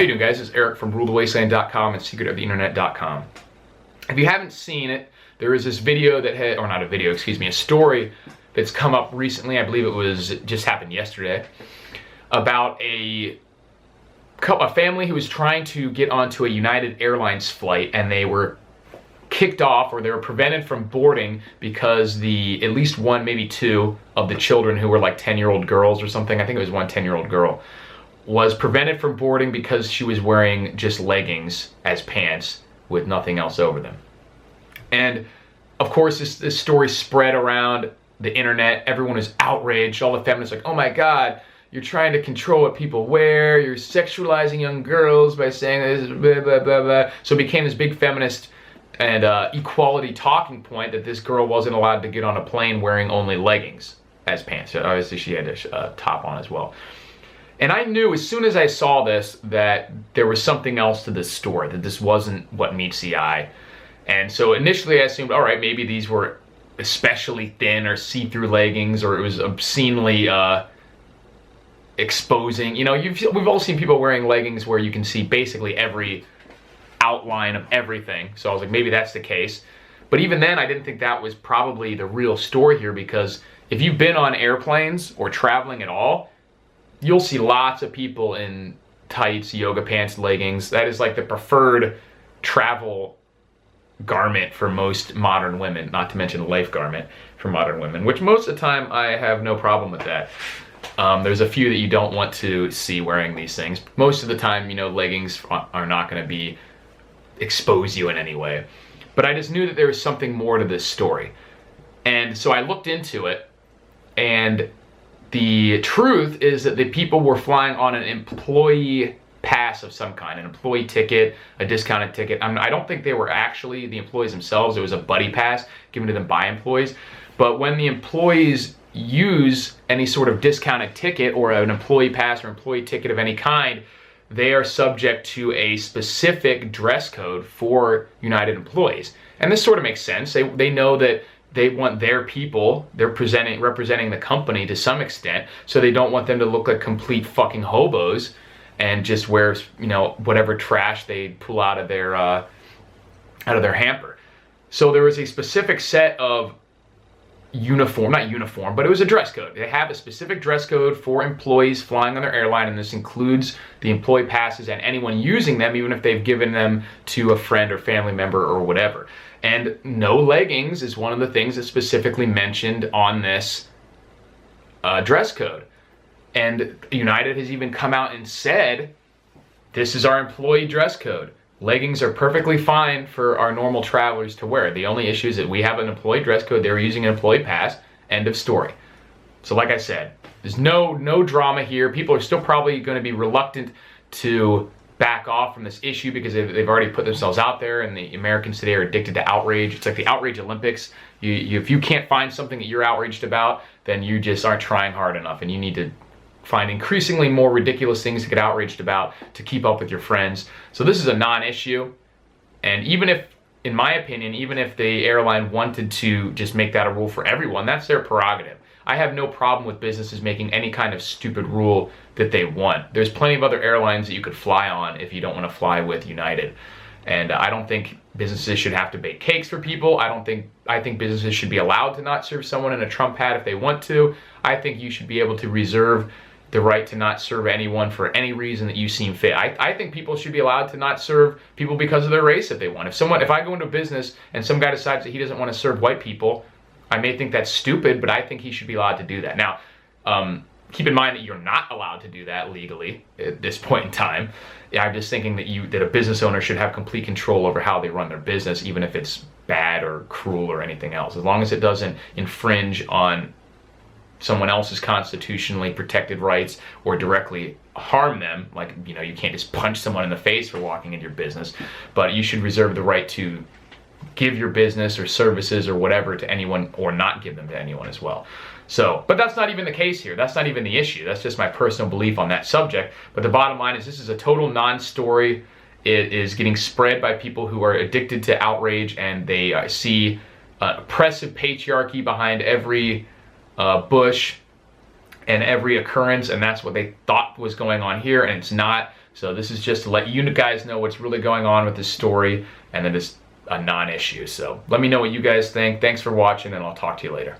you doing, guys? It's Eric from rulethewasteland.com and secretoftheinternet.com. If you haven't seen it, there is this video that had, or not a video, excuse me, a story that's come up recently. I believe it just happened yesterday, about a family who was trying to get onto a United Airlines flight, and they were kicked off, or they were prevented from boarding because at least one, maybe two of the children, who were like 10-year-old girls or something, I think it was one 10-year-old girl, was prevented from boarding because she was wearing just leggings as pants with nothing else over them. And of course this story spread around the internet. Everyone was outraged. All the feminists like, oh my god, you're trying to control what people wear, you're sexualizing young girls by saying this, blah, blah, blah, blah. So it became this big feminist and equality talking point that this girl wasn't allowed to get on a plane wearing only leggings as pants. So obviously she had a top on as well. And I knew as soon as I saw this that there was something else to this story, that this wasn't what meets the eye. And so initially I assumed, all right, maybe these were especially thin or see-through leggings, or it was obscenely exposing. You know, we've all seen people wearing leggings where you can see basically every outline of everything. So I was like, maybe that's the case. But even then, I didn't think that was probably the real story here, because if you've been on airplanes or traveling at all, you'll see lots of people in tights, yoga pants, leggings. That is like the preferred travel garment for most modern women, not to mention a life garment for modern women, which most of the time I have no problem with that. There's a few that you don't want to see wearing these things. Most of the time, you know, leggings are not going to expose you in any way. But I just knew that there was something more to this story. And so I looked into it, and the truth is that the people were flying on an employee pass of some kind, an employee ticket, a discounted ticket. I don't think they were actually the employees themselves. It was a buddy pass given to them by employees. But when the employees use any sort of discounted ticket or an employee pass or employee ticket of any kind, they are subject to a specific dress code for United employees. And this sort of makes sense. They know that they want their people, they're representing the company to some extent, so they don't want them to look like complete fucking hobos and just wear, you know, whatever trash they pull out of their hamper. So there was a specific set of not uniform, but it was a dress code. They have a specific dress code for employees flying on their airline, and this includes the employee passes and anyone using them, even if they've given them to a friend or family member or whatever. And no leggings is one of the things that's specifically mentioned on this dress code. And United has even come out and said, this is our employee dress code. Leggings are perfectly fine for our normal travelers to wear. The only issue is that we have an employee dress code. They're using an employee pass. End of story. So like I said, there's no drama here. People are still probably going to be reluctant to back off from this issue because they've already put themselves out there, and the Americans today are addicted to outrage. It's like the outrage Olympics. If you can't find something that you're outraged about, then you just aren't trying hard enough, and you need to find increasingly more ridiculous things to get outraged about to keep up with your friends. So this is a non-issue, and even if, in my opinion, even if the airline wanted to just make that a rule for everyone, that's their prerogative. I have no problem with businesses making any kind of stupid rule that they want. There's plenty of other airlines that you could fly on if you don't want to fly with United. And I don't think businesses should have to bake cakes for people. I think businesses should be allowed to not serve someone in a Trump hat if they want to. I think you should be able to reserve the right to not serve anyone for any reason that you seem fit. I think people should be allowed to not serve people because of their race if they want. If I go into a business and some guy decides that he doesn't want to serve white people, I may think that's stupid, but I think he should be allowed to do that. Now, keep in mind that you're not allowed to do that legally at this point in time. I'm just thinking that a business owner should have complete control over how they run their business, even if it's bad or cruel or anything else, as long as it doesn't infringe on someone else's constitutionally protected rights or directly harm them. Like, you know, you can't just punch someone in the face for walking into your business, but you should reserve the right to give your business or services or whatever to anyone, or not give them to anyone as well. So, but that's not even the case here. That's not even the issue. That's just my personal belief on that subject. But the bottom line is, this is a total non-story. It is getting spread by people who are addicted to outrage, and they see oppressive patriarchy behind every bush and every occurrence, and that's what they thought was going on here, and it's not. So this is just to let you guys know what's really going on with this story, and that it's a non-issue. So let me know what you guys think. Thanks for watching, and I'll talk to you later.